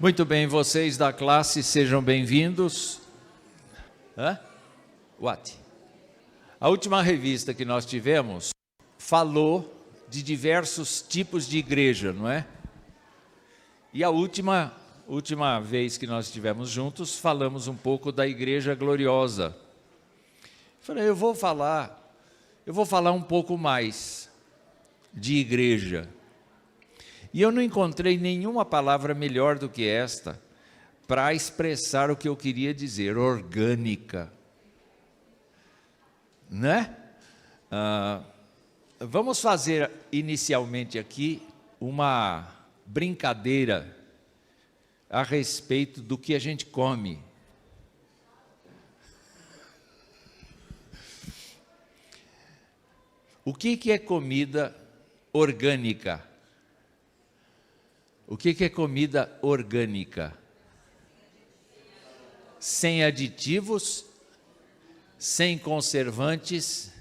Muito bem, vocês da classe, sejam bem-vindos. A última revista que nós tivemos falou de diversos tipos de igreja, não é? E a última vez que nós estivemos juntos, falamos um pouco da igreja gloriosa. Falei, eu vou falar um pouco mais de igreja. E eu não encontrei nenhuma palavra melhor do que esta para expressar o que eu queria dizer, orgânica. Né? Vamos fazer inicialmente aqui uma brincadeira a respeito do que a gente come. O que é comida orgânica? O que é comida orgânica? Sem aditivos, sem conservantes,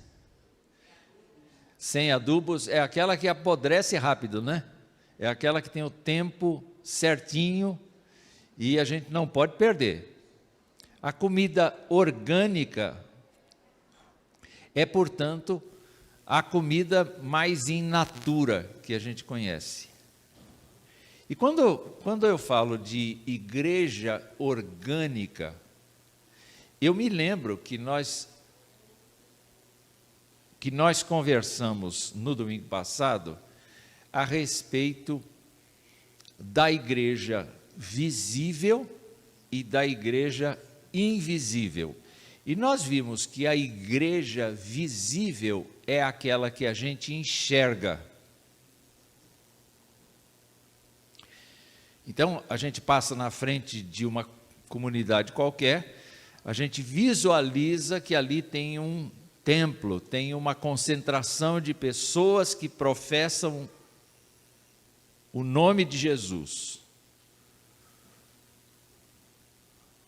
sem adubos, é aquela que apodrece rápido, né? É aquela que tem o tempo certinho e a gente não pode perder. A comida orgânica é, portanto, a comida mais in natura que a gente conhece. E quando eu falo de igreja orgânica, eu me lembro que nós conversamos no domingo passado a respeito da igreja visível e da igreja invisível. E nós vimos que a igreja visível é aquela que a gente enxerga. Então, a gente passa na frente de uma comunidade qualquer, a gente visualiza que ali tem um templo, tem uma concentração de pessoas que professam o nome de Jesus.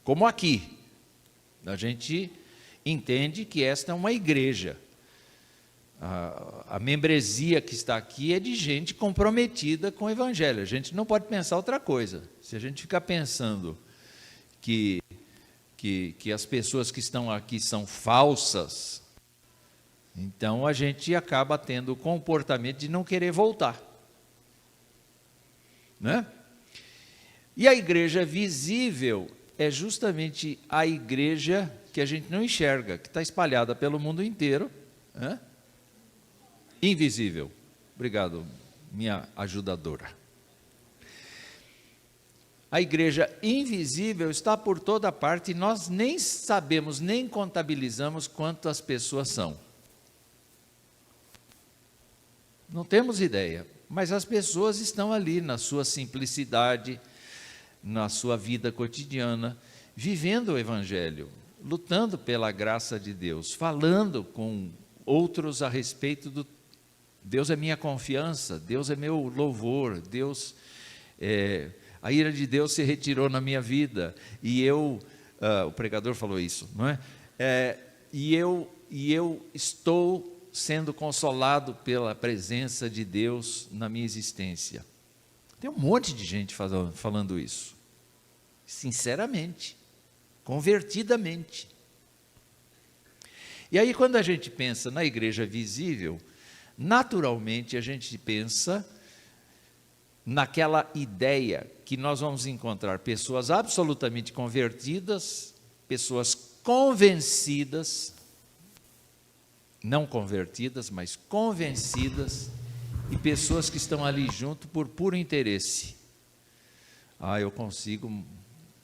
Como aqui, a gente entende que esta é uma igreja. A membresia que está aqui é de gente comprometida com o Evangelho. A gente não pode pensar outra coisa. Se a gente ficar pensando que as pessoas que estão aqui são falsas, então a gente acaba tendo o comportamento de não querer voltar. Né? E a igreja visível é justamente a igreja que a gente não enxerga, que está espalhada pelo mundo inteiro, né? Invisível. Obrigado, minha ajudadora. A igreja invisível está por toda parte e nós nem sabemos, nem contabilizamos quantas pessoas são. Não temos ideia, mas as pessoas estão ali na sua simplicidade, na sua vida cotidiana, vivendo o Evangelho, lutando pela graça de Deus, falando com outros a respeito do Deus é minha confiança, Deus é meu louvor, a ira de Deus se retirou na minha vida, e o pregador falou isso, não é? E eu estou sendo consolado pela presença de Deus na minha existência. Tem um monte de gente falando isso, sinceramente, convertidamente. E aí quando a gente pensa na igreja visível, naturalmente a gente pensa naquela ideia que nós vamos encontrar pessoas absolutamente convertidas, pessoas convencidas, não convertidas, mas convencidas, e pessoas que estão ali junto por puro interesse. Eu consigo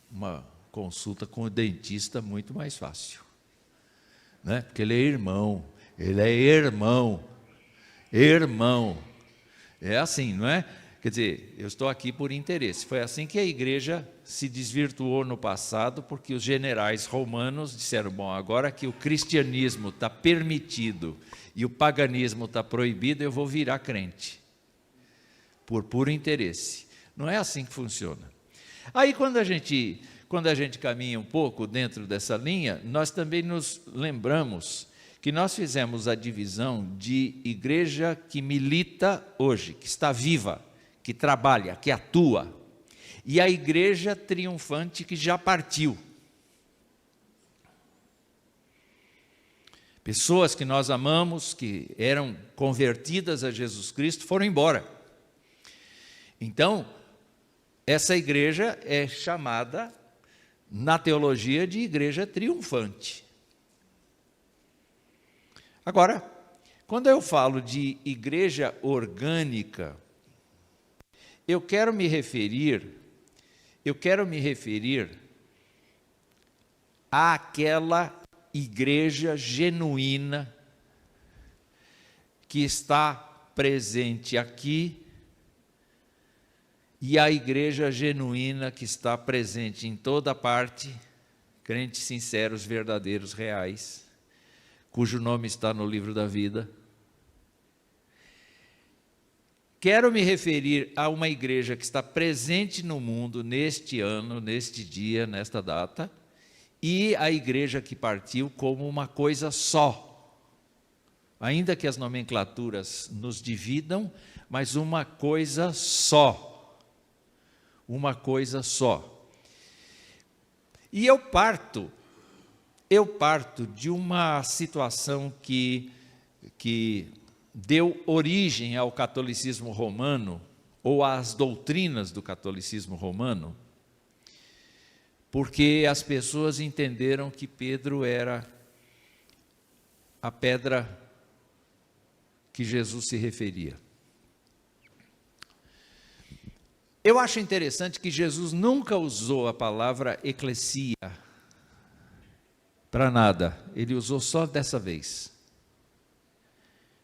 uma consulta com o dentista muito mais fácil, né? Porque ele é irmão, é assim, não é? Quer dizer, eu estou aqui por interesse. Foi assim que a igreja se desvirtuou no passado, porque os generais romanos disseram, bom, agora que o cristianismo está permitido e o paganismo está proibido, eu vou virar crente, por puro interesse. Não é assim que funciona. Aí quando a gente caminha um pouco dentro dessa linha, nós também nos lembramos que nós fizemos a divisão de igreja que milita hoje, que está viva, que trabalha, que atua, e a igreja triunfante que já partiu. Pessoas que nós amamos, que eram convertidas a Jesus Cristo, foram embora. Então, essa igreja é chamada, na teologia, de igreja triunfante. Agora, quando eu falo de igreja orgânica, eu quero me referir àquela igreja genuína que está presente aqui e a igreja genuína que está presente em toda parte, crentes sinceros, verdadeiros, reais, cujo nome está no livro da vida. Quero me referir a uma igreja que está presente no mundo neste ano, neste dia, nesta data, e a igreja que partiu como uma coisa só. Ainda que as nomenclaturas nos dividam, mas uma coisa só. Uma coisa só. E eu parto de uma situação que deu origem ao catolicismo romano, ou às doutrinas do catolicismo romano, porque as pessoas entenderam que Pedro era a pedra que Jesus se referia. Eu acho interessante que Jesus nunca usou a palavra eclesia para nada, ele usou só dessa vez.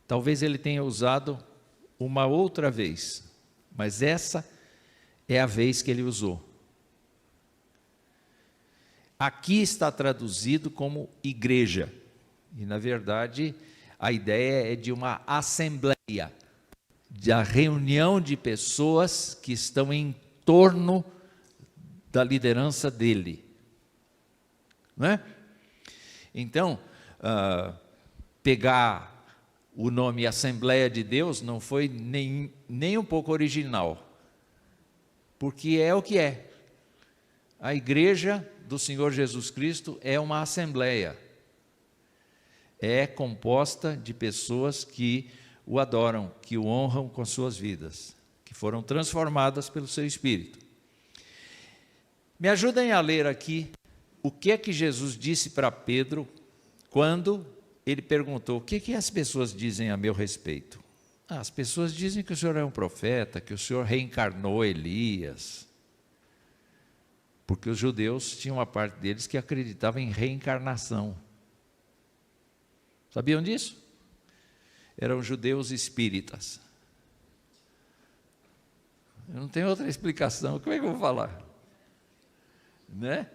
Talvez ele tenha usado uma outra vez, mas essa é a vez que ele usou. Aqui está traduzido como igreja, e na verdade a ideia é de uma assembleia, da reunião de pessoas que estão em torno da liderança dele, não é? Então, pegar o nome Assembleia de Deus não foi nem um pouco original, porque é o que é. A igreja do Senhor Jesus Cristo é uma assembleia, é composta de pessoas que o adoram, que o honram com suas vidas, que foram transformadas pelo seu Espírito. Me ajudem a ler aqui o que é que Jesus disse para Pedro quando ele perguntou: o que as pessoas dizem a meu respeito? As pessoas dizem que o senhor é um profeta, que o senhor reencarnou Elias. Porque os judeus tinham uma parte deles que acreditava em reencarnação. Sabiam disso? Eram judeus espíritas. Eu não tenho outra explicação. Como é que eu vou falar? Né?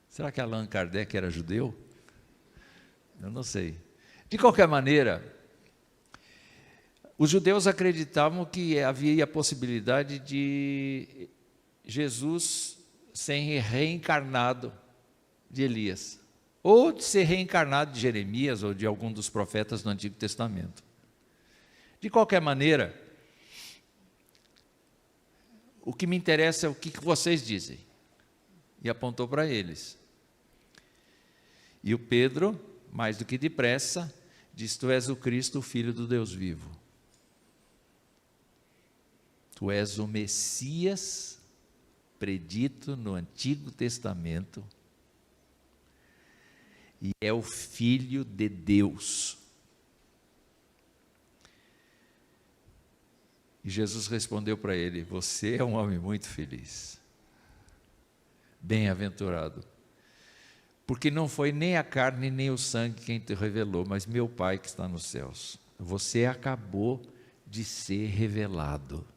Será que Allan Kardec era judeu? Eu não sei. De qualquer maneira, os judeus acreditavam que havia a possibilidade de Jesus ser reencarnado de Elias, ou de ser reencarnado de Jeremias, ou de algum dos profetas do Antigo Testamento. De qualquer maneira, o que me interessa é o que vocês dizem. E apontou para eles. E o Pedro, mais do que depressa, diz: tu és o Cristo, o Filho do Deus vivo. Tu és o Messias predito no Antigo Testamento e é o Filho de Deus. E Jesus respondeu para ele: você é um homem muito feliz, bem-aventurado, porque não foi nem a carne nem o sangue quem te revelou, mas meu Pai que está nos céus. Você acabou de ser revelado.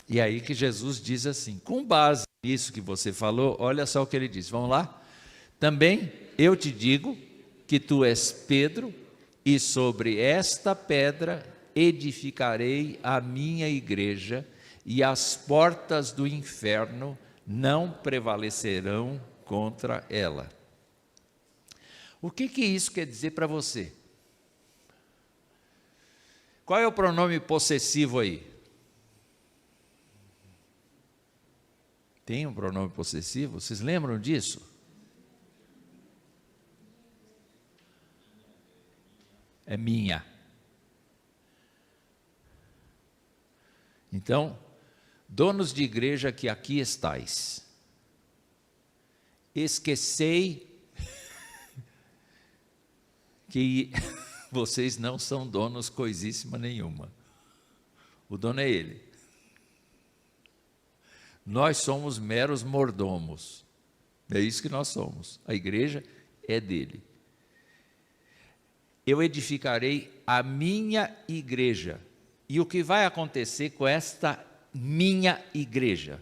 E aí que Jesus diz assim, com base nisso que você falou, olha só o que ele diz, vamos lá? Também eu te digo que tu és Pedro, e sobre esta pedra edificarei a minha igreja, e as portas do inferno não prevalecerão contra ela. O que isso quer dizer para você? Qual é o pronome possessivo aí? Tem um pronome possessivo? Vocês lembram disso? É minha. Então, donos de igreja que aqui estais, esquecei que vocês não são donos coisíssima nenhuma. O dono é Ele. Nós somos meros mordomos. É isso que nós somos. A igreja é dele. Eu edificarei a minha igreja. E o que vai acontecer com esta minha igreja?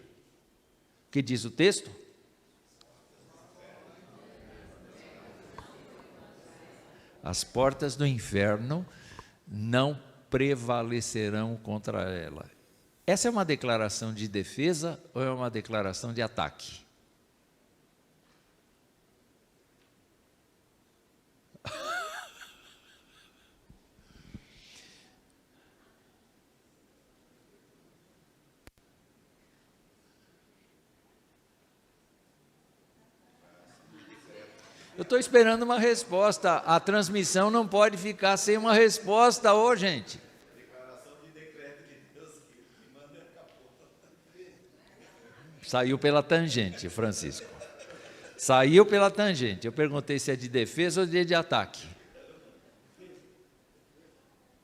O que diz o texto? As portas do inferno não prevalecerão contra ela. Essa é uma declaração de defesa ou é uma declaração de ataque? Eu estou esperando uma resposta. A transmissão não pode ficar sem uma resposta, gente. Declaração de decreto de Deus que manda acabou. Saiu pela tangente, Francisco. Saiu pela tangente. Eu perguntei se é de defesa ou de ataque.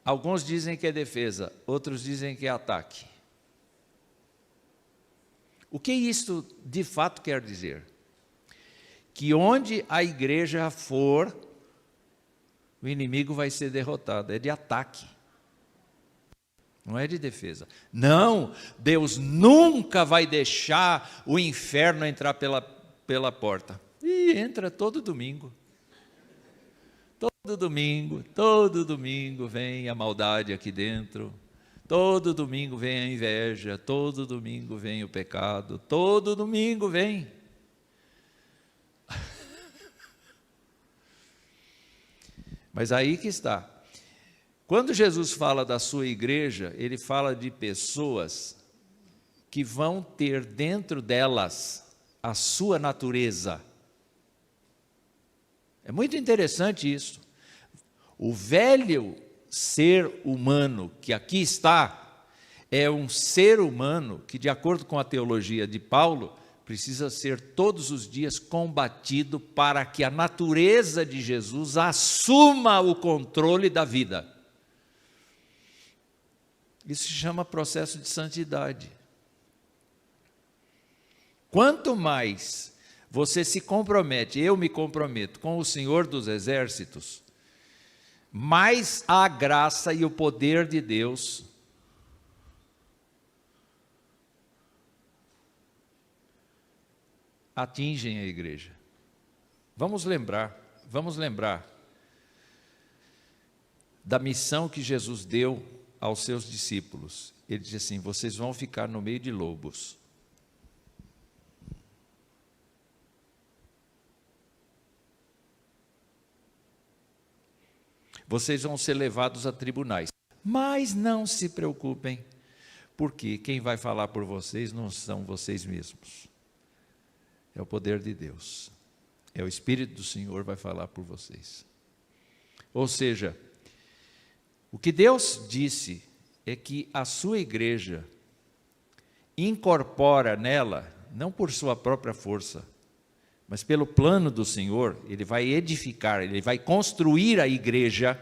Alguns dizem que é defesa, outros dizem que é ataque. O que isto de fato quer dizer? Que onde a igreja for, o inimigo vai ser derrotado. É de ataque, não é de defesa. Não, Deus nunca vai deixar o inferno entrar pela porta. E entra todo domingo. Todo domingo vem a maldade aqui dentro. Todo domingo vem a inveja. Todo domingo vem o pecado. Todo domingo vem. Mas aí que está. Quando Jesus fala da sua igreja, ele fala de pessoas que vão ter dentro delas a sua natureza. É muito interessante isso. O velho ser humano que aqui está, é um ser humano que, de acordo com a teologia de Paulo, precisa ser todos os dias combatido para que a natureza de Jesus assuma o controle da vida. Isso se chama processo de santidade. Quanto mais você se compromete, eu me comprometo com o Senhor dos Exércitos, mais a graça e o poder de Deus atingem a igreja. Vamos lembrar da missão que Jesus deu aos seus discípulos. Ele disse assim: vocês vão ficar no meio de lobos. Vocês vão ser levados a tribunais. Mas não se preocupem, porque quem vai falar por vocês não são vocês mesmos. É o poder de Deus. É o Espírito do Senhor vai falar por vocês. Ou seja, o que Deus disse é que a sua igreja incorpora nela, não por sua própria força, mas pelo plano do Senhor, Ele vai edificar, Ele vai construir a igreja,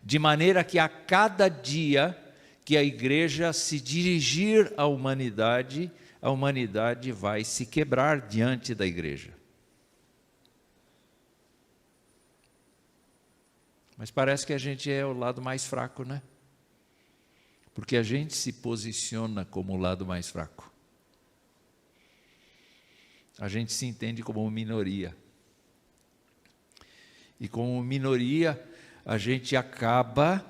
de maneira que a cada dia que a igreja se dirigir à humanidade, a humanidade vai se quebrar diante da igreja. Mas parece que a gente é o lado mais fraco, né? Porque a gente se posiciona como o lado mais fraco. A gente se entende como minoria. E como minoria, a gente acaba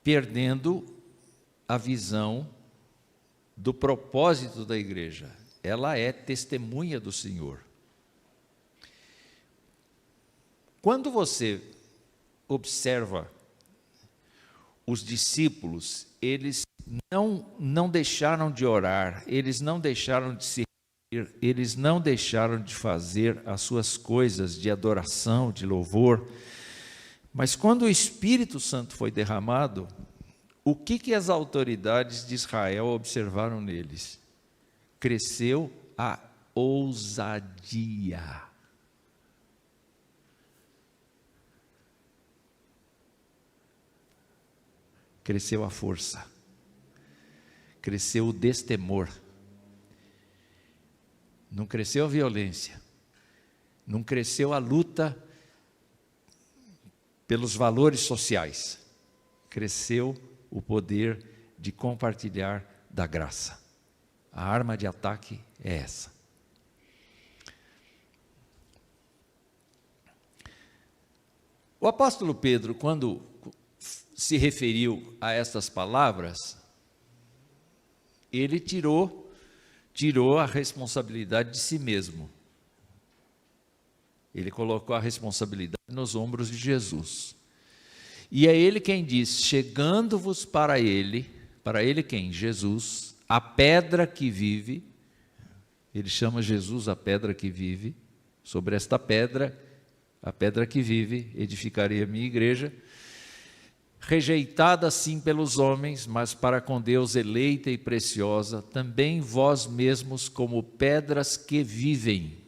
perdendo a visão do propósito da igreja. Ela é testemunha do Senhor. Quando você observa os discípulos, eles não deixaram de orar, eles não deixaram de se reunir, eles não deixaram de fazer as suas coisas de adoração, de louvor. Mas quando o Espírito Santo foi derramado, o que as autoridades de Israel observaram neles? Cresceu a ousadia. Cresceu a força. Cresceu o destemor. Não cresceu a violência. Não cresceu a luta pelos valores sociais. Cresceu o poder de compartilhar da graça. A arma de ataque é essa. O apóstolo Pedro, quando se referiu a estas palavras, ele tirou a responsabilidade de si mesmo. Ele colocou a responsabilidade nos ombros de Jesus. E é ele quem diz: chegando-vos para ele quem? Jesus, a pedra que vive. Ele chama Jesus a pedra que vive. Sobre esta pedra, a pedra que vive, edificarei a minha igreja, rejeitada sim pelos homens, mas para com Deus eleita e preciosa, também vós mesmos como pedras que vivem.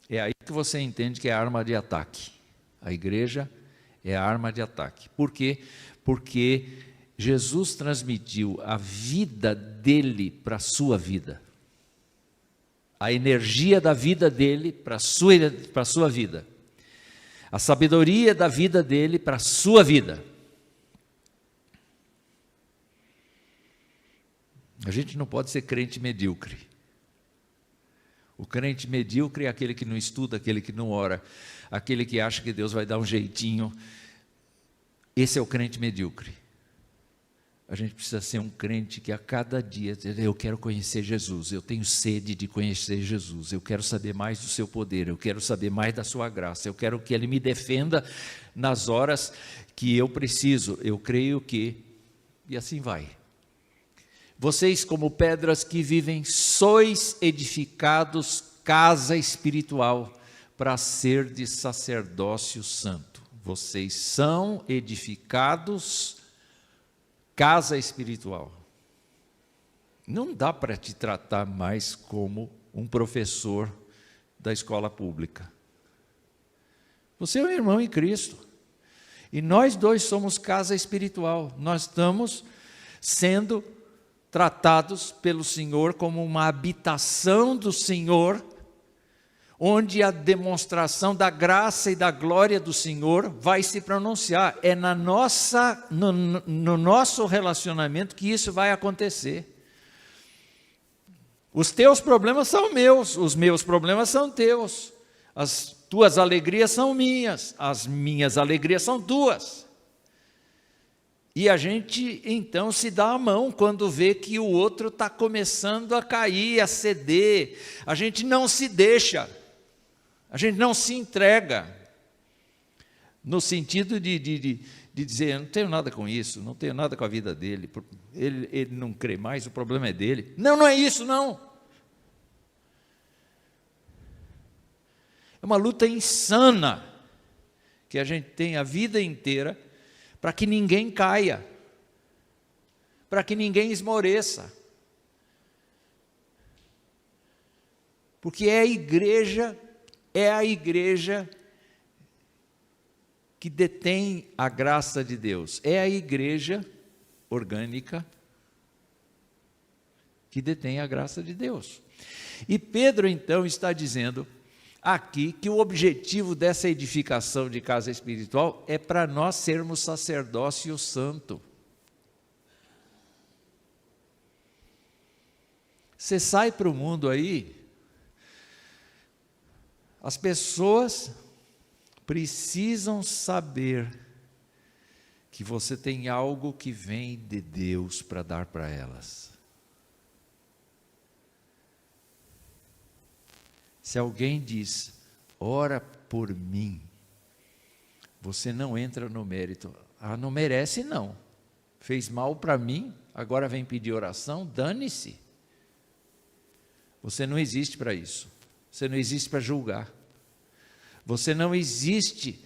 É aí que você entende que é a arma de ataque. A igreja é a arma de ataque. Por quê? Porque Jesus transmitiu a vida dele para a sua vida. A energia da vida dele para a sua vida. A sabedoria da vida dele para a sua vida. A gente não pode ser crente medíocre. O crente medíocre é aquele que não estuda, aquele que não ora, aquele que acha que Deus vai dar um jeitinho. Esse é o crente medíocre. A gente precisa ser um crente que a cada dia diz: eu quero conhecer Jesus, eu tenho sede de conhecer Jesus, eu quero saber mais do seu poder, eu quero saber mais da sua graça, eu quero que Ele me defenda nas horas que eu preciso, eu creio que... E assim vai. Vocês, como pedras que vivem, sois edificados casa espiritual para ser de sacerdócio santo. Vocês são edificados casa espiritual. Não dá para te tratar mais como um professor da escola pública. Você é um irmão em Cristo. E nós dois somos casa espiritual. Nós estamos sendo tratados pelo Senhor como uma habitação do Senhor, onde a demonstração da graça e da glória do Senhor vai se pronunciar. É no nosso relacionamento que isso vai acontecer. Os teus problemas são meus, os meus problemas são teus. As tuas alegrias são minhas, as minhas alegrias são tuas. E a gente então se dá a mão quando vê que o outro está começando a cair, a ceder. A gente não se deixa. A gente não se entrega, no sentido de dizer: eu não tenho nada com isso, não tenho nada com a vida dele, ele não crê mais, o problema é dele. Não, não é isso, não. É uma luta insana que a gente tem a vida inteira para que ninguém caia, para que ninguém esmoreça. Porque é a igreja que detém a graça de Deus. É a igreja orgânica que detém a graça de Deus. E Pedro então está dizendo aqui que o objetivo dessa edificação de casa espiritual é para nós sermos sacerdócio santo. Você sai para o mundo aí, as pessoas precisam saber que você tem algo que vem de Deus para dar para elas. Se alguém diz: ora por mim, você não entra no mérito. Ah, não merece não. Fez mal para mim, agora vem pedir oração, dane-se. Você não existe para isso. Você não existe para julgar. Você não existe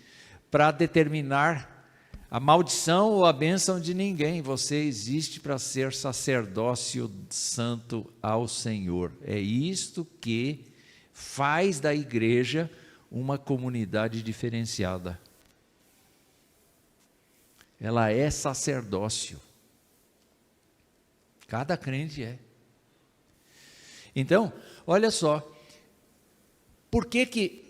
para determinar a maldição ou a bênção de ninguém. Você existe para ser sacerdócio santo ao Senhor. É isto que faz da igreja uma comunidade diferenciada. Ela é sacerdócio. Cada crente é. Então, olha só, por que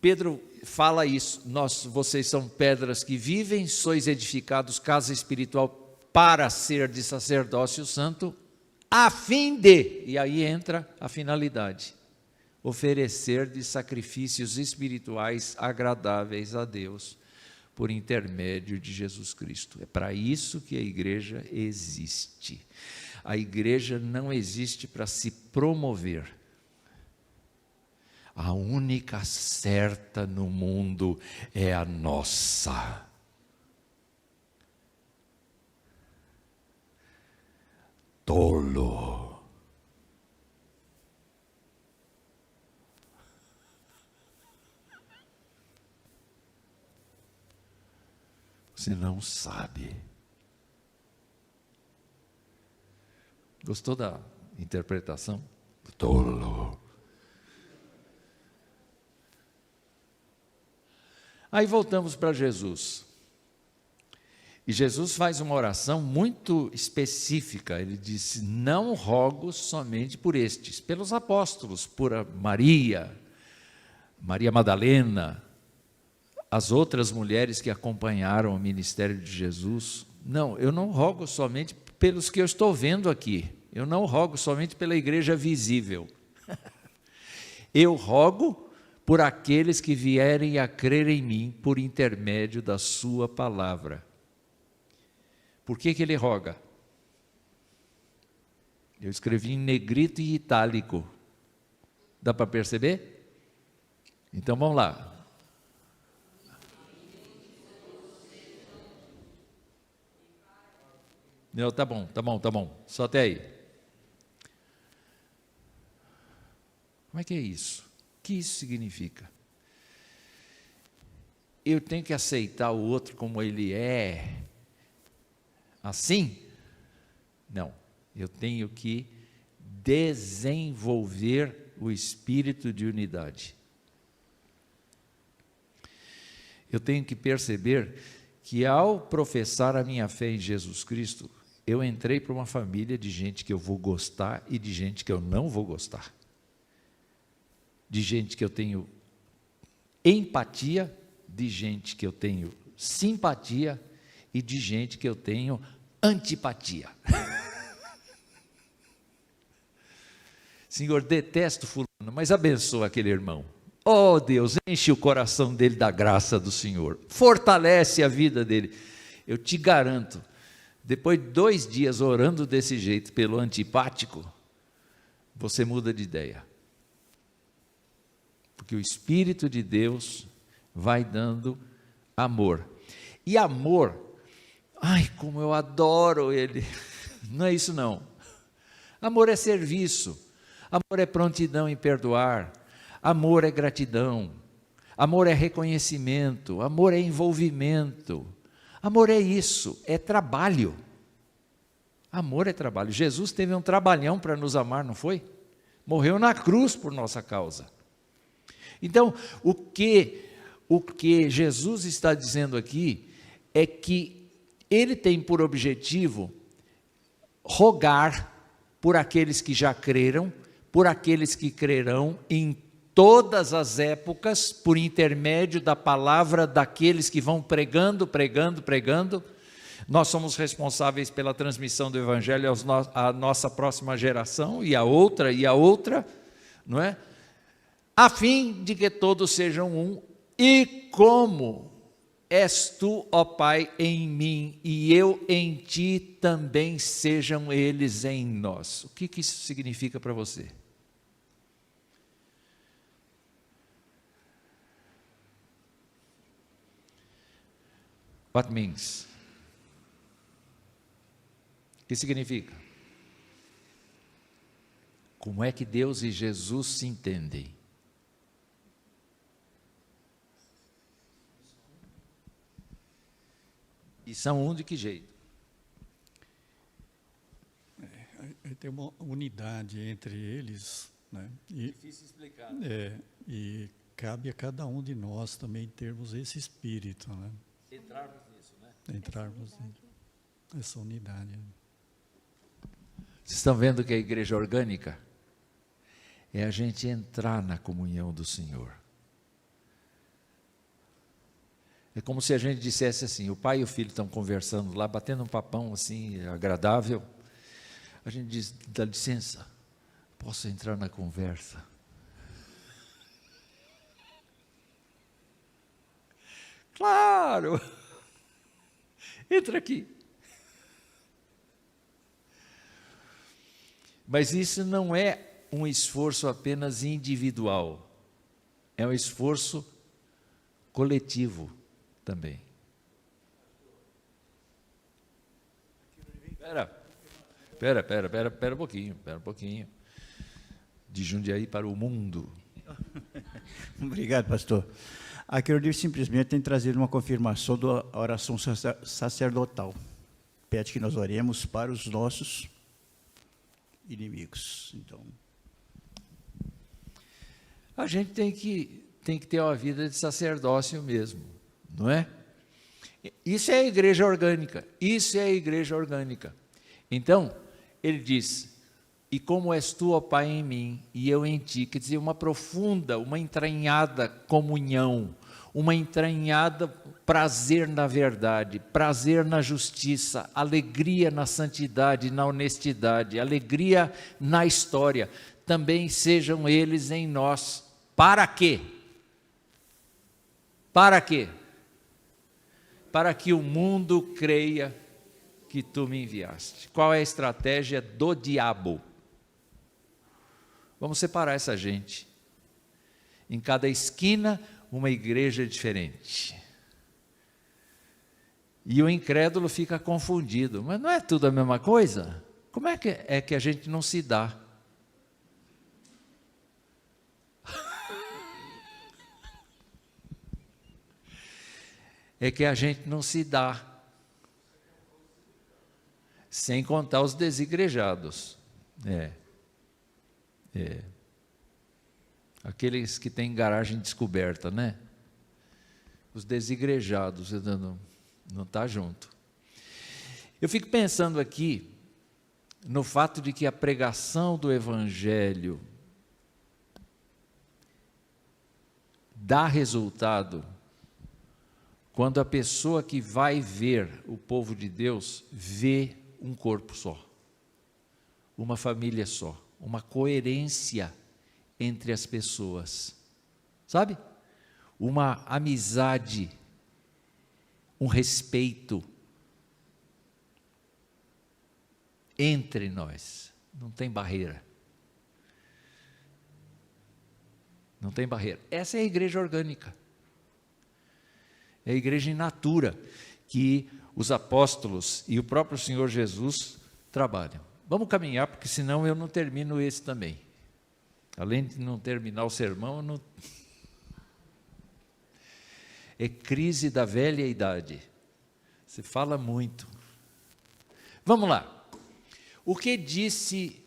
Pedro fala isso? Vocês são pedras que vivem, sois edificados casa espiritual para ser de sacerdócio santo, a fim de, e aí entra a finalidade, oferecer de sacrifícios espirituais agradáveis a Deus, por intermédio de Jesus Cristo. É para isso que a igreja existe. A igreja não existe para se promover. A única certa no mundo é a nossa. Tolo. Você não sabe. Gostou da interpretação? Tolo. Aí voltamos para Jesus. E Jesus faz uma oração muito específica. Ele disse: não rogo somente por estes, pelos apóstolos, por Maria Madalena, as outras mulheres que acompanharam o ministério de Jesus. Não, eu não rogo somente pelos que eu estou vendo aqui. Eu não rogo somente pela igreja visível. Eu rogo por aqueles que vierem a crer em mim por intermédio da sua palavra. Por que ele roga? Eu escrevi em negrito e itálico. Dá para perceber? Então vamos lá. Não, tá bom. Só até aí. Como é que é isso? O que isso significa? Eu tenho que aceitar o outro como ele é, assim? Não, eu tenho que desenvolver o espírito de unidade. Eu tenho que perceber que ao professar a minha fé em Jesus Cristo, eu entrei para uma família de gente que eu vou gostar e de gente que eu não vou gostar. De gente que eu tenho empatia, de gente que eu tenho simpatia e de gente que eu tenho antipatia. Senhor, detesto fulano, mas abençoa aquele irmão. Oh Deus, enche o coração dele da graça do Senhor, fortalece a vida dele. Eu te garanto, depois de 2 dias orando desse jeito pelo antipático, você muda de ideia. Porque o Espírito de Deus vai dando amor. E amor, ai, como eu adoro ele. Não é isso não. Amor é serviço. Amor é prontidão em perdoar. Amor é gratidão. Amor é reconhecimento. Amor é envolvimento. Amor é isso, é trabalho. Amor é trabalho. Jesus teve um trabalhão para nos amar, não foi? Morreu na cruz por nossa causa. Então, o que Jesus está dizendo aqui é que ele tem por objetivo rogar por aqueles que já creram, por aqueles que crerão em todas as épocas, por intermédio da palavra daqueles que vão pregando. Nós somos responsáveis pela transmissão do Evangelho à nossa próxima geração, e a outra, não é? A fim de que todos sejam um, e como és tu, ó Pai, em mim, e eu em ti, também sejam eles em nós. O que isso significa para você? What means? O que significa? Como é que Deus e Jesus se entendem? E são um de que jeito? Tem uma unidade entre eles, né? Difícil explicar. Né? E cabe a cada um de nós também termos esse espírito, né? Entrarmos nisso, né? Entrarmos nessa unidade. Vocês estão vendo que a igreja orgânica é a gente entrar na comunhão do Senhor. É como se a gente dissesse assim, o pai e o filho estão conversando lá, batendo um papão assim, agradável. A gente diz, dá licença, posso entrar na conversa? Claro! Entra aqui. Mas isso não é um esforço apenas individual, é um esforço coletivo também. Espera um pouquinho. De Jundiaí para o mundo. Obrigado, pastor. Aqui eu simplesmente tem trazido uma confirmação da oração sacerdotal. Pede que nós oremos para os nossos inimigos. Então, a gente tem que ter uma vida de sacerdócio mesmo, não é? Isso é a igreja orgânica, Então, ele diz, e como és tu, ó Pai, em mim, e eu em ti, quer dizer, uma profunda, uma entranhada comunhão, uma entranhada prazer na verdade, prazer na justiça, alegria na santidade, na honestidade, alegria na história, também sejam eles em nós. Para quê? Para quê? Para que o mundo creia que tu me enviaste. Qual é a estratégia do diabo? Vamos separar essa gente. Em cada esquina, uma igreja diferente. E o incrédulo fica confundido. Mas não é tudo a mesma coisa? Como é que a gente não se dá? É que a gente não se dá. Sem contar os desigrejados. Aqueles que têm garagem descoberta, né? Os desigrejados, não está junto. Eu fico pensando aqui no fato de que a pregação do Evangelho dá resultado quando a pessoa que vai ver o povo de Deus vê um corpo só, uma família só, uma coerência entre as pessoas, sabe? Uma amizade, um respeito entre nós, não tem barreira. Não tem barreira. Essa é a igreja orgânica. É a igreja in natura que os apóstolos e o próprio Senhor Jesus trabalham. Vamos caminhar, porque senão eu não termino esse também. Além de não terminar o sermão, não... É crise da velha idade. Você fala muito. Vamos lá. O que disse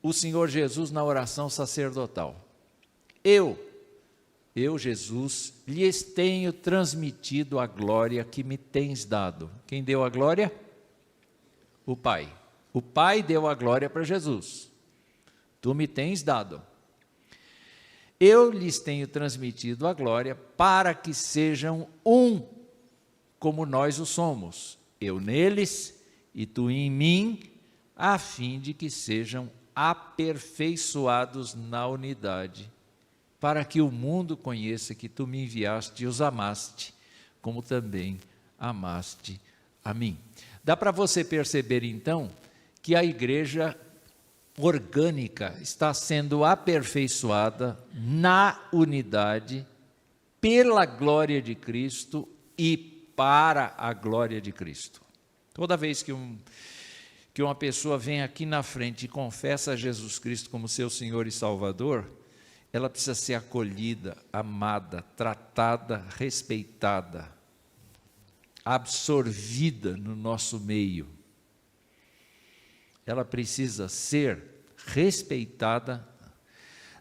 o Senhor Jesus na oração sacerdotal? Eu, Jesus, lhes tenho transmitido a glória que me tens dado. Quem deu a glória? O Pai. O Pai deu a glória para Jesus. Tu me tens dado. Eu lhes tenho transmitido a glória para que sejam um, como nós o somos. Eu neles e tu em mim, a fim de que sejam aperfeiçoados na unidade, para que o mundo conheça que tu me enviaste e os amaste, como também amaste a mim. Dá para você perceber, então, que a igreja orgânica está sendo aperfeiçoada na unidade, pela glória de Cristo e para a glória de Cristo. Toda vez que uma pessoa vem aqui na frente e confessa a Jesus Cristo como seu Senhor e Salvador, ela precisa ser acolhida, amada, tratada, respeitada, absorvida no nosso meio. Ela precisa ser respeitada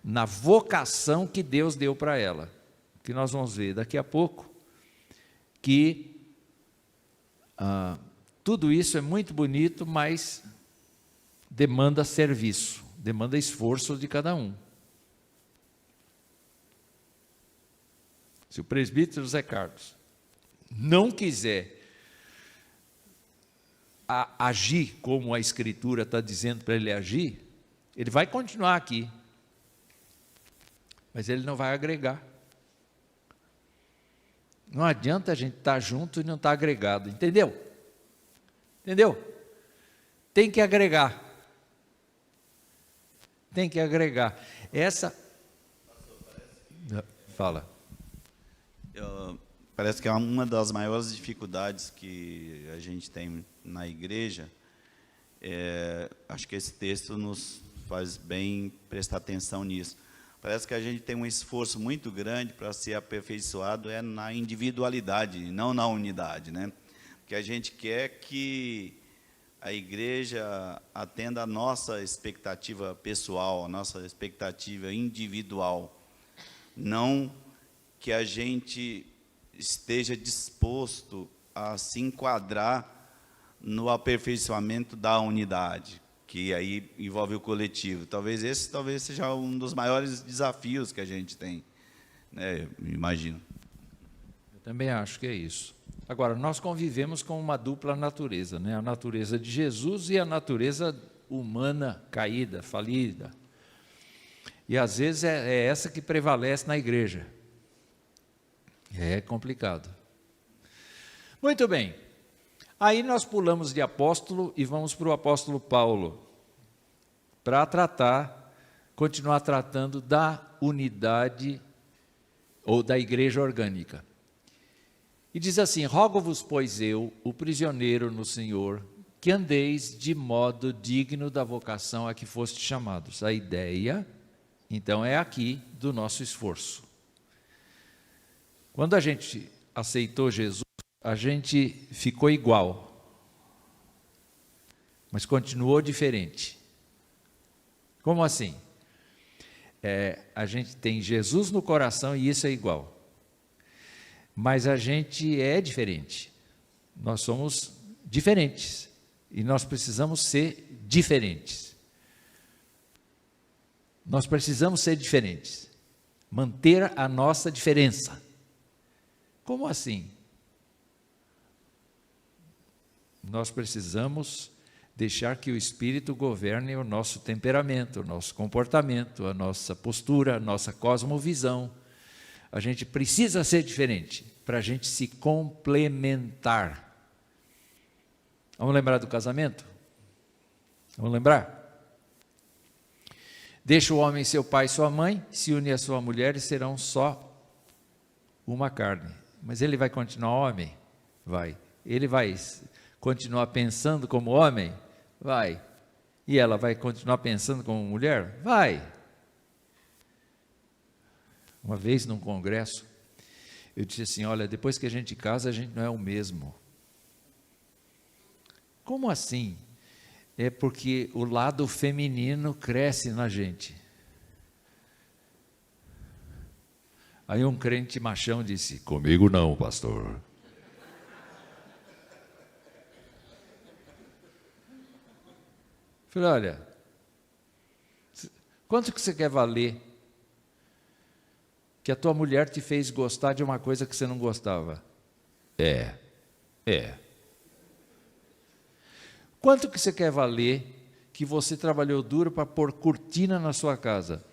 na vocação que Deus deu para ela, que nós vamos ver daqui a pouco, que tudo isso é muito bonito, mas demanda serviço, demanda esforço de cada um. Se o presbítero José Carlos não quiser agir como a Escritura está dizendo para ele agir, ele vai continuar aqui, mas ele não vai agregar. Não adianta a gente estar junto e não estar agregado, entendeu? Entendeu? Tem que agregar. Tem que agregar. Fala. Parece que é uma das maiores dificuldades que a gente tem na igreja. Acho que esse texto nos faz bem prestar atenção nisso. Parece que a gente tem um esforço muito grande para ser aperfeiçoado na individualidade, não na unidade, né? Porque a gente quer que a igreja atenda a nossa expectativa pessoal, a nossa expectativa individual, não que a gente esteja disposto a se enquadrar no aperfeiçoamento da unidade, que aí envolve o coletivo. Talvez seja um dos maiores desafios que a gente tem, né? Imagino. Eu também acho que é isso. Agora, nós convivemos com uma dupla natureza, né? A natureza de Jesus e a natureza humana caída, falida. E às vezes é essa que prevalece na igreja. É complicado. Muito bem. Aí nós pulamos de apóstolo e vamos para o apóstolo Paulo, para continuar tratando da unidade ou da igreja orgânica. E diz assim: rogo-vos, pois eu, o prisioneiro no Senhor, que andeis de modo digno da vocação a que fostes chamados. A ideia, então, é aqui do nosso esforço. Quando a gente aceitou Jesus, a gente ficou igual, mas continuou diferente. Como assim? A gente tem Jesus no coração e isso é igual. Mas a gente é diferente. Nós somos diferentes. E nós precisamos ser diferentes. Nós precisamos ser diferentes. Manter a nossa diferença. Como assim? Nós precisamos deixar que o Espírito governe o nosso temperamento, o nosso comportamento, a nossa postura, a nossa cosmovisão. A gente precisa ser diferente para a gente se complementar. Vamos lembrar do casamento? Vamos lembrar? Deixa o homem seu pai e sua mãe, se une à sua mulher e serão só uma carne. Mas ele vai continuar homem? Vai. Ele vai continuar pensando como homem? Vai. E ela vai continuar pensando como mulher? Vai. Uma vez num congresso, eu disse assim: olha, depois que a gente casa, a gente não é o mesmo. Como assim? É porque o lado feminino cresce na gente. Aí um crente machão disse: comigo não, pastor. Falei: olha, quanto que você quer valer que a tua mulher te fez gostar de uma coisa que você não gostava? É. Quanto que você quer valer que você trabalhou duro para pôr cortina na sua casa?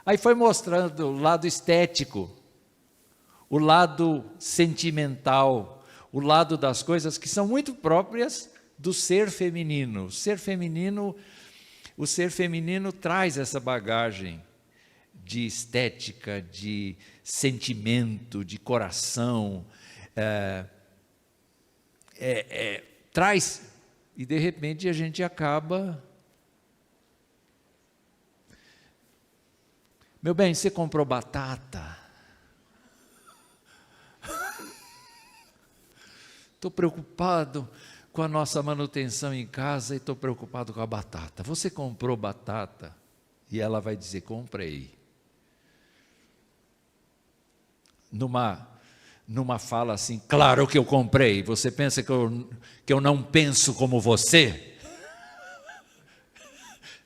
Aí foi mostrando o lado estético, o lado sentimental, o lado das coisas que são muito próprias do ser feminino. O ser feminino traz essa bagagem de estética, de sentimento, de coração, traz, e de repente a gente acaba... Meu bem, você comprou batata? Estou preocupado com a nossa manutenção em casa e estou preocupado com a batata. Você comprou batata? E ela vai dizer, comprei. Numa fala assim, claro que eu comprei. Você pensa que eu não penso como você?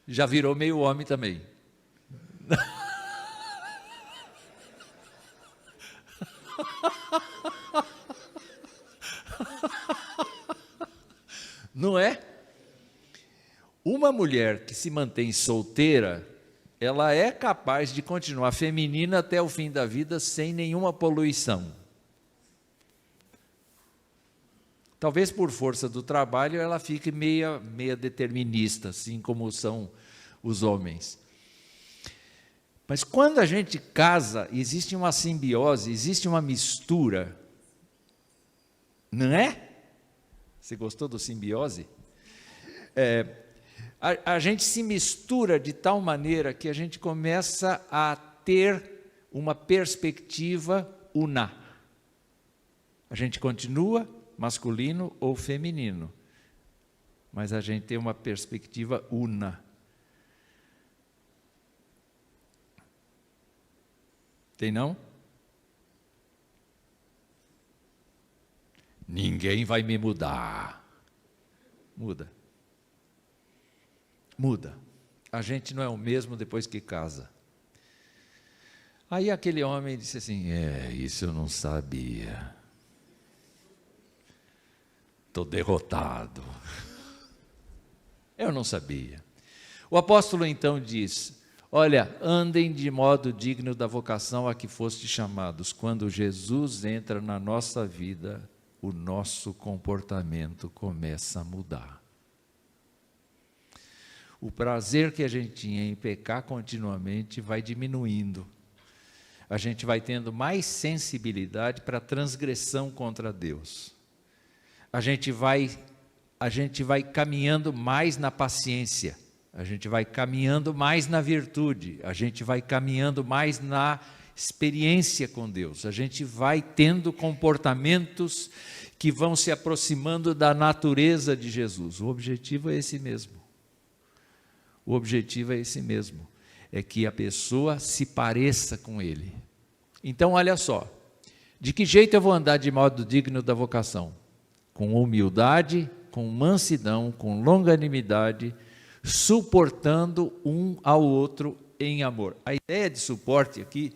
Já virou meio homem também. Não é? Uma mulher que se mantém solteira, ela é capaz de continuar feminina até o fim da vida sem nenhuma poluição. Talvez por força do trabalho ela fique meia determinista, assim como são os homens. Mas quando a gente casa, existe uma simbiose, existe uma mistura, não é? Você gostou do simbiose? A gente se mistura de tal maneira que a gente começa a ter uma perspectiva una. A gente continua masculino ou feminino, mas a gente tem uma perspectiva una. Tem não? Ninguém vai me mudar. Muda. Muda. A gente não é o mesmo depois que casa. Aí aquele homem disse assim, isso eu não sabia. Estou derrotado. Eu não sabia. O apóstolo então diz, olha, andem de modo digno da vocação a que foste chamados. Quando Jesus entra na nossa vida, o nosso comportamento começa a mudar. O prazer que a gente tinha em pecar continuamente vai diminuindo. A gente vai tendo mais sensibilidade para a transgressão contra Deus. A gente vai caminhando mais na paciência. A gente vai caminhando mais na virtude. A gente vai caminhando mais na experiência com Deus. A gente vai tendo comportamentos que vão se aproximando da natureza de Jesus. O objetivo é esse mesmo. O objetivo é esse mesmo. É que a pessoa se pareça com Ele. Então, olha só. De que jeito eu vou andar de modo digno da vocação? Com humildade, com mansidão, com longanimidade, suportando um ao outro em amor. A ideia de suporte aqui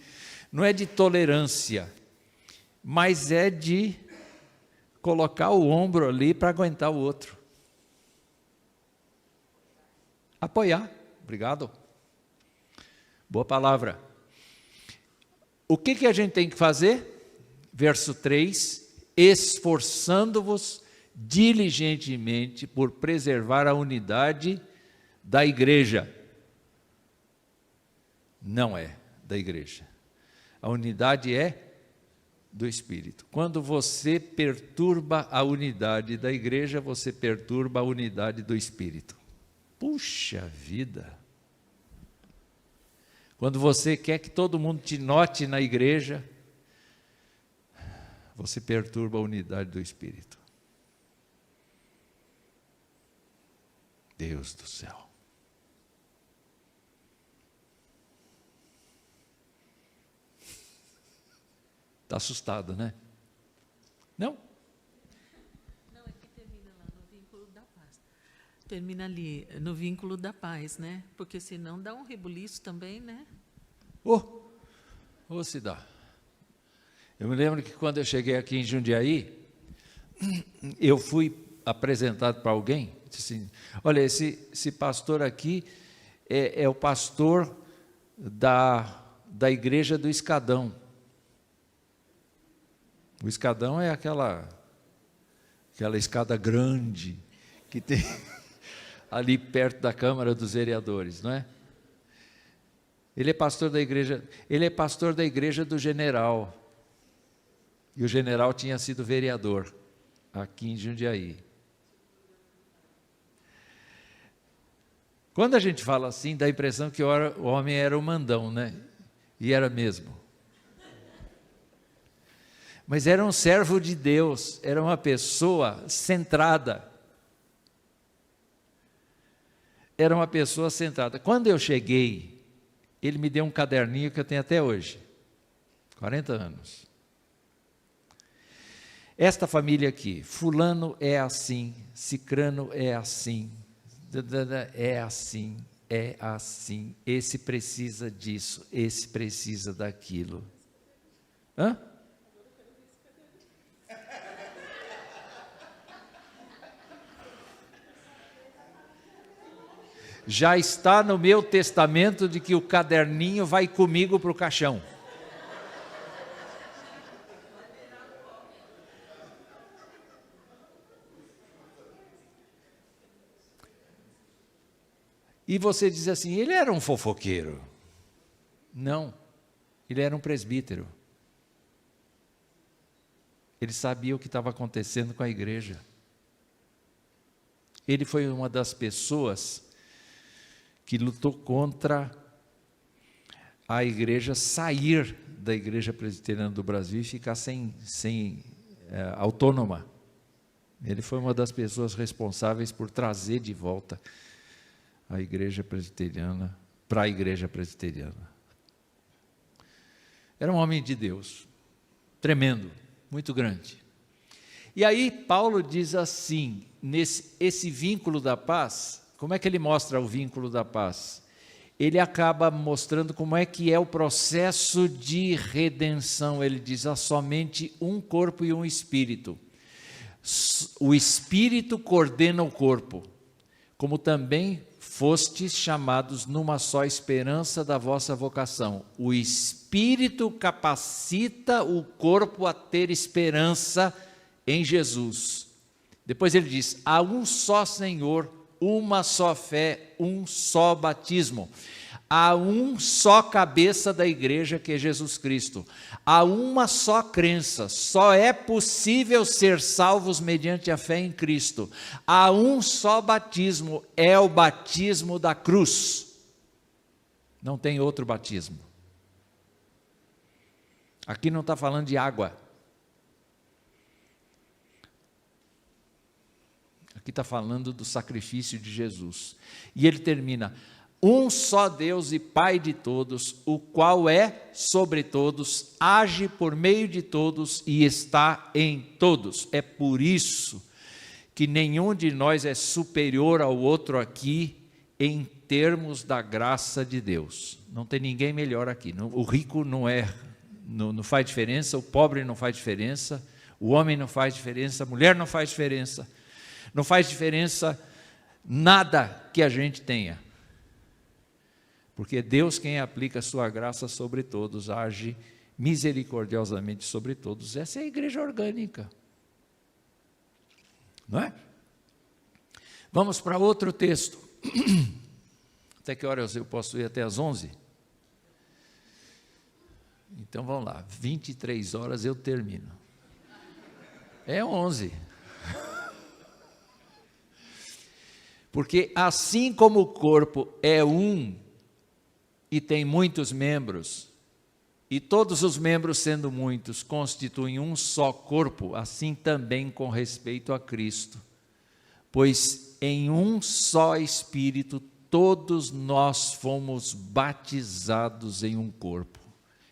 não é de tolerância, mas é de colocar o ombro ali para aguentar o outro. Apoiar. Obrigado. Boa palavra. O que a gente tem que fazer? Verso 3, esforçando-vos diligentemente por preservar a unidade da igreja. Não é da igreja. A unidade é do Espírito. Quando você perturba a unidade da igreja, você perturba a unidade do Espírito. Puxa vida! Quando você quer que todo mundo te note na igreja, você perturba a unidade do Espírito. Deus do céu. Está assustado, né? Não? Não, é que termina lá no vínculo da paz. Termina ali, no vínculo da paz, né? Porque senão dá um rebuliço também, né? Se dá. Eu me lembro que quando eu cheguei aqui em Jundiaí, eu fui apresentado para alguém, disse assim, olha, esse pastor aqui é o pastor da igreja do Escadão. O Escadão é aquela escada grande que tem ali perto da Câmara dos Vereadores, não é? Ele é pastor da igreja do general. E o general tinha sido vereador aqui em Jundiaí. Quando a gente fala assim, dá a impressão que o homem era o mandão, né? E era mesmo. Mas era um servo de Deus, era uma pessoa centrada. Era uma pessoa centrada. Quando eu cheguei, ele me deu um caderninho que eu tenho até hoje, 40 anos. Esta família aqui, fulano é assim, cicrano é assim, é assim, esse precisa disso, esse precisa daquilo. Hã? Já está no meu testamento de que o caderninho vai comigo para o caixão. E você diz assim, ele era um fofoqueiro. Não, ele era um presbítero. Ele sabia o que estava acontecendo com a igreja. Ele foi uma das pessoas que lutou contra a igreja sair da Igreja Presbiteriana do Brasil e ficar autônoma. Ele foi uma das pessoas responsáveis por trazer de volta a Igreja Presbiteriana para a Igreja Presbiteriana. Era um homem de Deus, tremendo, muito grande. E aí Paulo diz assim, esse vínculo da paz, como é que ele mostra o vínculo da paz? Ele acaba mostrando como é que é o processo de redenção. Ele diz, há somente um corpo e um espírito. O espírito coordena o corpo, como também fostes chamados numa só esperança da vossa vocação. O espírito capacita o corpo a ter esperança em Jesus. Depois ele diz, há um só Senhor, uma só fé, um só batismo. Há um só cabeça da igreja, que é Jesus Cristo. Há uma só crença, só é possível ser salvos mediante a fé em Cristo. Há um só batismo, é o batismo da cruz. Não tem outro batismo. Aqui não está falando de água. Aqui está falando do sacrifício de Jesus. E ele termina, um só Deus e Pai de todos, o qual é sobre todos, age por meio de todos e está em todos. É por isso que nenhum de nós é superior ao outro aqui em termos da graça de Deus. Não tem ninguém melhor aqui. O rico não faz diferença, o pobre não faz diferença, o homem não faz diferença, a mulher não faz diferença. Não faz diferença nada que a gente tenha. Porque é Deus quem aplica a sua graça sobre todos, age misericordiosamente sobre todos. Essa é a igreja orgânica. Não é? Vamos para outro texto. Até que horas eu posso ir? Até às 11? Então vamos lá, 23 horas eu termino. É 11. Porque assim como o corpo é um e tem muitos membros, e todos os membros sendo muitos constituem um só corpo, assim também com respeito a Cristo. Pois em um só Espírito todos nós fomos batizados em um corpo,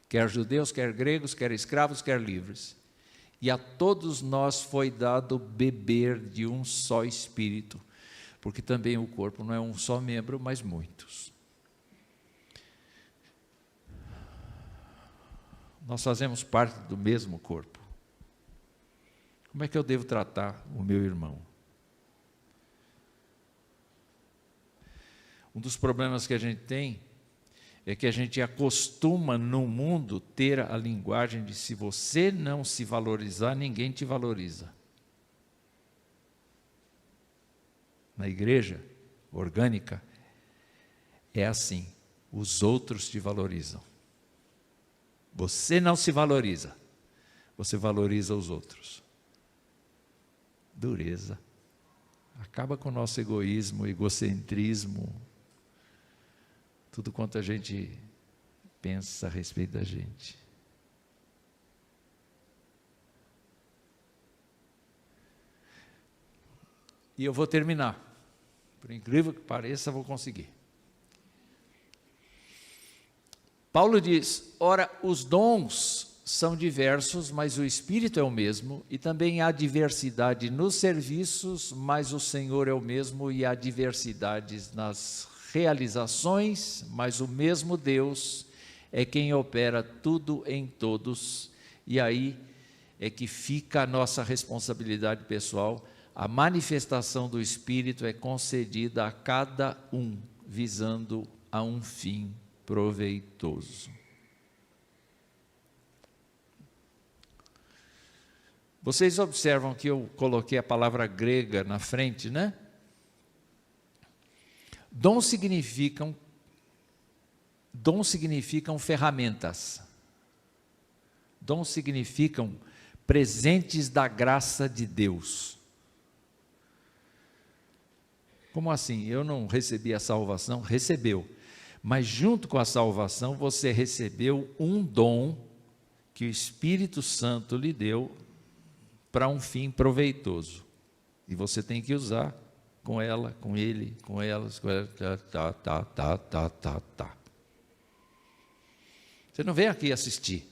quer judeus, quer gregos, quer escravos, quer livres. E a todos nós foi dado beber de um só Espírito, porque também o corpo não é um só membro, mas muitos. Nós fazemos parte do mesmo corpo. Como é que eu devo tratar o meu irmão? Um dos problemas que a gente tem é que a gente acostuma no mundo ter a linguagem de se você não se valorizar, ninguém te valoriza. Na igreja orgânica é assim. os outros te valorizam. Você não se valoriza, você valoriza os outros. Dureza. Acaba com o nosso egoísmo, egocentrismo, tudo quanto a gente pensa a respeito da gente. E eu vou terminar. Por incrível que pareça, vou conseguir. Paulo diz: ora, os dons são diversos, mas o Espírito é o mesmo, e também há diversidade nos serviços, mas o Senhor é o mesmo, e há diversidades nas realizações, mas o mesmo Deus é quem opera tudo em todos. E aí é que fica a nossa responsabilidade pessoal. A manifestação do Espírito é concedida a cada um, visando a um fim proveitoso. Vocês observam que eu coloquei a palavra grega na frente, né? Dons significam ferramentas. Dons significam presentes da graça de Deus. Como assim? Eu não recebi a salvação? Recebeu. Mas junto com a salvação, você recebeu um dom que o Espírito Santo lhe deu para um fim proveitoso. E você tem que usar com ela, com ele, com elas, com ela, tá. Você não vem aqui assistir.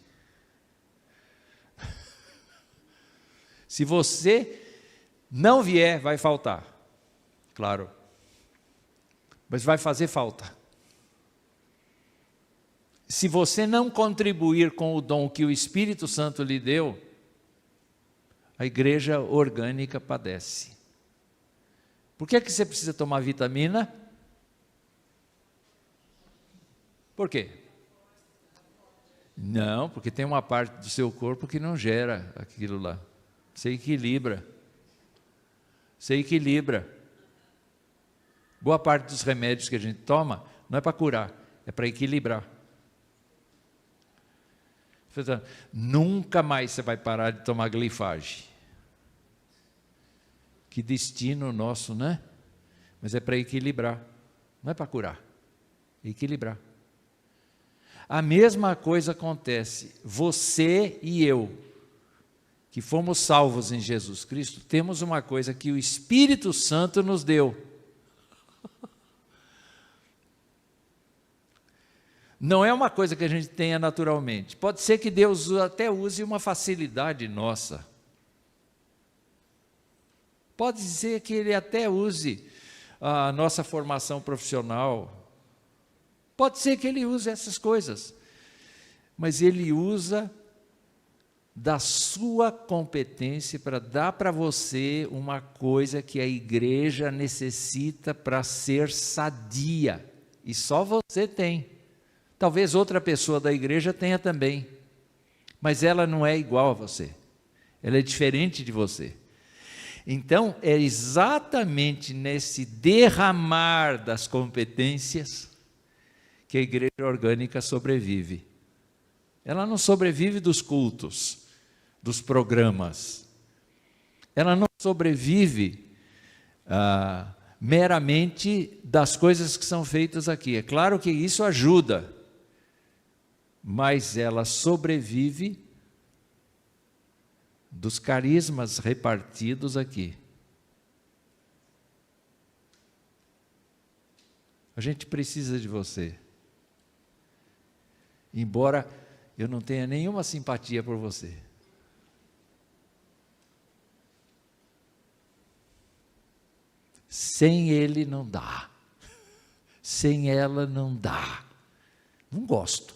Se você não vier, vai faltar. Claro. Mas vai fazer falta. Se você não contribuir com o dom que o Espírito Santo lhe deu, a igreja orgânica padece. Por que você precisa tomar vitamina? Por quê? Não, porque tem uma parte do seu corpo que não gera aquilo lá. Você equilibra. Boa parte dos remédios que a gente toma não é para curar, é para equilibrar. Nunca mais você vai parar de tomar glifage. Que destino nosso, né? Mas é para equilibrar, não é para curar, é equilibrar. A mesma coisa acontece, você e eu, que fomos salvos em Jesus Cristo, temos uma coisa que o Espírito Santo nos deu. Não é uma coisa que a gente tenha naturalmente. Pode ser que Deus até use uma facilidade nossa. Pode ser que Ele até use a nossa formação profissional. Pode ser que Ele use essas coisas. Mas Ele usa da sua competência para dar para você uma coisa que a igreja necessita para ser sadia. E só você tem. Talvez outra pessoa da igreja tenha também, mas ela não é igual a você, ela é diferente de você. Então, é exatamente nesse derramar das competências que a igreja orgânica sobrevive. Ela não sobrevive dos cultos, dos programas. Ela não sobrevive meramente das coisas que são feitas aqui. É claro que isso ajuda, mas ela sobrevive dos carismas repartidos aqui. A gente precisa de você. Embora eu não tenha nenhuma simpatia por você. Sem ele não dá. Sem ela não dá. Não gosto.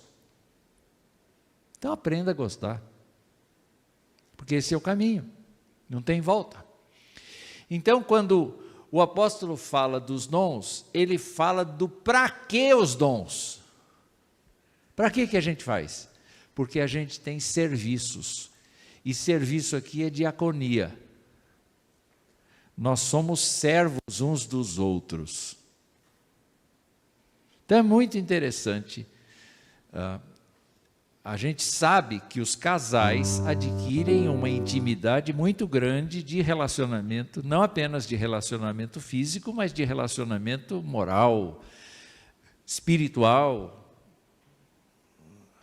Então aprenda a gostar. Porque esse é o caminho. Não tem volta. Então, quando o apóstolo fala dos dons, ele fala do para que os dons. Para que a gente faz? Porque a gente tem serviços. E serviço aqui é diaconia. Nós somos servos uns dos outros. Então é muito interessante. A gente sabe que os casais adquirem uma intimidade muito grande de relacionamento, não apenas de relacionamento físico, mas de relacionamento moral, espiritual,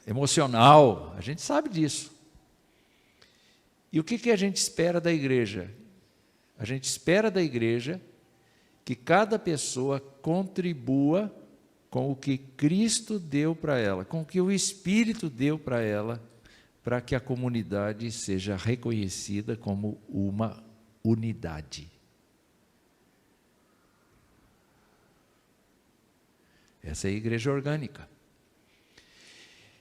emocional. A gente sabe disso. E o que a gente espera da igreja? A gente espera da igreja que cada pessoa contribua com o que Cristo deu para ela, com o que o Espírito deu para ela, para que a comunidade seja reconhecida como uma unidade. Essa é a igreja orgânica.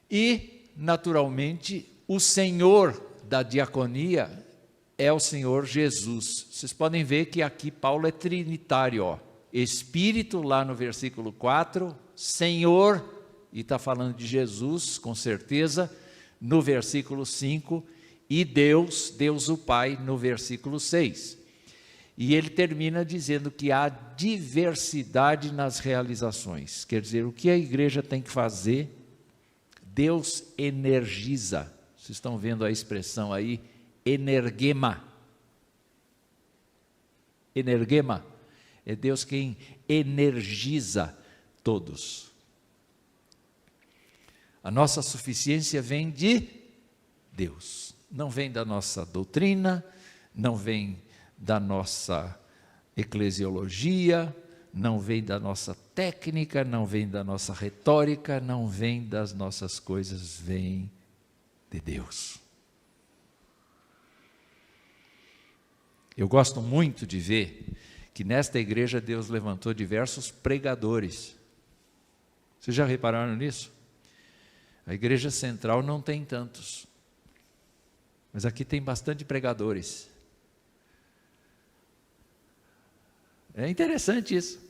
E, naturalmente, o Senhor da diaconia é o Senhor Jesus. Vocês podem ver que aqui Paulo é trinitário, ó. Espírito lá no versículo 4, Senhor, e está falando de Jesus, com certeza, no versículo 5, e Deus, Deus o Pai, no versículo 6. E ele termina dizendo que há diversidade nas realizações. Quer dizer, o que a igreja tem que fazer, Deus energiza. Vocês estão vendo a expressão aí, energema. Energema. É Deus quem energiza todos. A nossa suficiência vem de Deus. Não vem da nossa doutrina, não vem da nossa eclesiologia, não vem da nossa técnica, não vem da nossa retórica, não vem das nossas coisas, vem de Deus. Eu gosto muito de ver que nesta igreja Deus levantou diversos pregadores. Vocês já repararam nisso? A igreja central não tem tantos, mas aqui tem bastante pregadores. É interessante isso.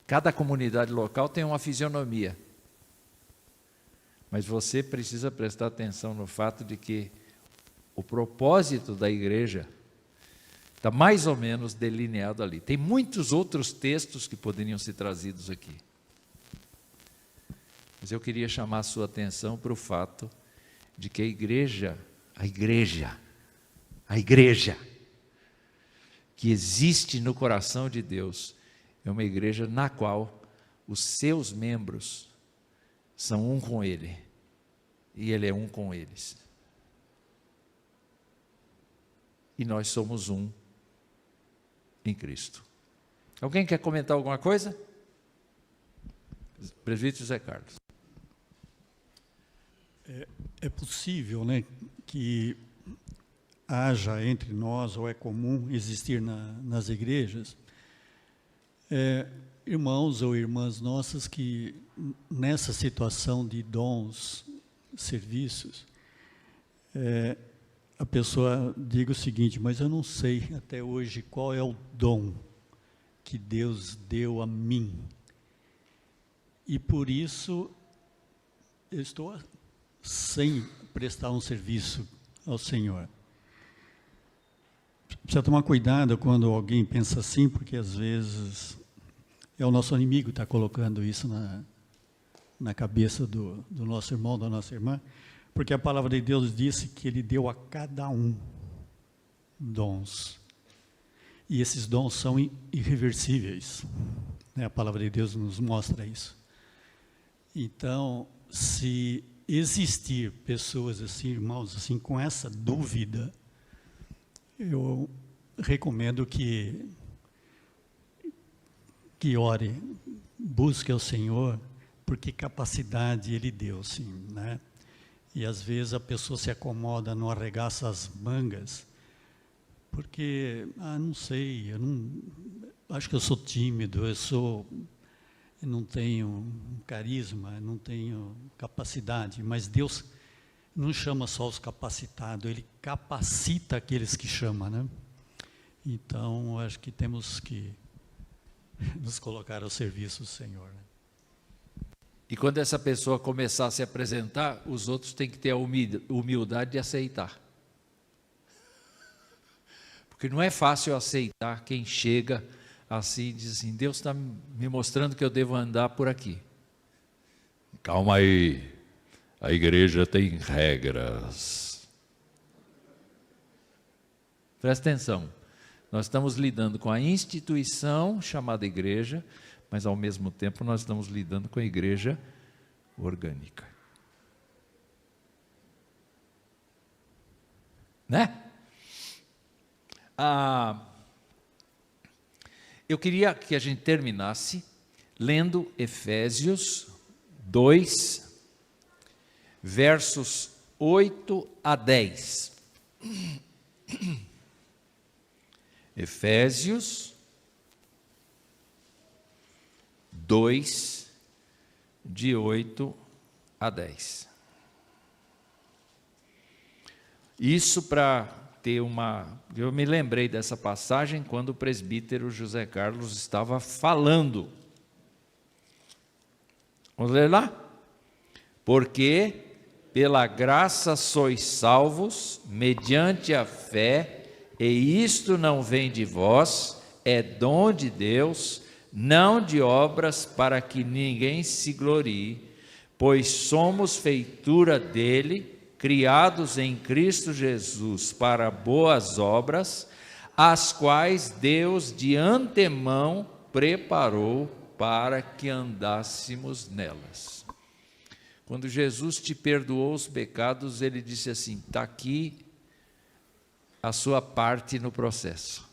Cada comunidade local tem uma fisionomia, mas você precisa prestar atenção no fato de que o propósito da igreja está mais ou menos delineado ali. Tem muitos outros textos que poderiam ser trazidos aqui. Mas eu queria chamar a sua atenção para o fato de que a igreja que existe no coração de Deus é uma igreja na qual os seus membros são um com Ele e Ele é um com eles. E nós somos um em Cristo. Alguém quer comentar alguma coisa? Presbítero Zé Carlos. É possível, né, que haja entre nós, ou é comum existir nas igrejas, irmãos ou irmãs nossas que, nessa situação de dons, serviços, a pessoa diga o seguinte: mas eu não sei até hoje qual é o dom que Deus deu a mim, e por isso eu estou sem prestar um serviço ao Senhor. Precisa tomar cuidado quando alguém pensa assim, porque às vezes é o nosso inimigo que está colocando isso na cabeça do nosso irmão, da nossa irmã, porque a palavra de Deus disse que Ele deu a cada um dons, e esses dons são irreversíveis, né? A palavra de Deus nos mostra isso. Então, se existir pessoas assim, irmãos, assim, com essa dúvida, eu recomendo que ore, busque ao Senhor, porque capacidade Ele deu, sim, né? E às vezes a pessoa se acomoda, não arregaça as mangas, porque, não sei, acho que eu sou tímido, eu não tenho carisma, não tenho capacidade, mas Deus não chama só os capacitados, Ele capacita aqueles que chama, né? Então, acho que temos que nos colocar ao serviço do Senhor, né? E quando essa pessoa começar a se apresentar, os outros têm que ter a humildade de aceitar. Porque Porque não é fácil aceitar quem chega assim e diz assim, Deus está me mostrando que eu devo andar por aqui. Calma aí, a igreja tem regras. Presta atenção, nós estamos lidando com a instituição chamada igreja, mas ao mesmo tempo nós estamos lidando com a igreja orgânica. Né? Eu queria que a gente terminasse lendo Efésios 2, versos 8 a 10. Efésios 2, de 8 a 10. Isso para ter eu me lembrei dessa passagem quando o presbítero José Carlos estava falando. Vamos ler lá? Porque pela graça sois salvos, mediante a fé, e isto não vem de vós, é dom de Deus, não de obras, para que ninguém se glorie, pois somos feitura dele, criados em Cristo Jesus para boas obras, as quais Deus de antemão preparou para que andássemos nelas. Quando Jesus te perdoou os pecados, ele disse assim, está aqui a sua parte no processo.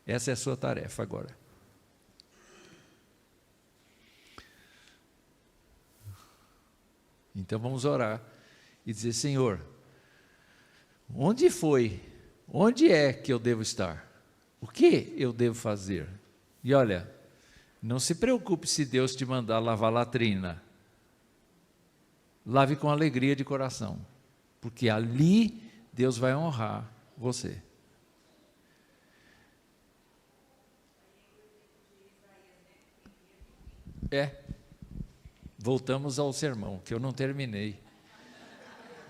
Essa é a sua tarefa agora. Então vamos orar e dizer, Senhor, onde é que eu devo estar? O que eu devo fazer? E olha, não se preocupe se Deus te mandar lavar latrina. Lave com alegria de coração, porque ali Deus vai honrar você. Voltamos ao sermão, que eu não terminei.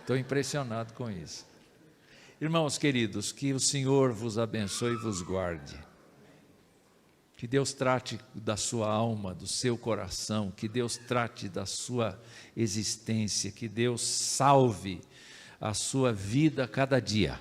Estou impressionado com isso. Irmãos queridos, que o Senhor vos abençoe e vos guarde. Que Deus trate da sua alma, do seu coração, que Deus trate da sua existência, que Deus salve a sua vida a cada dia.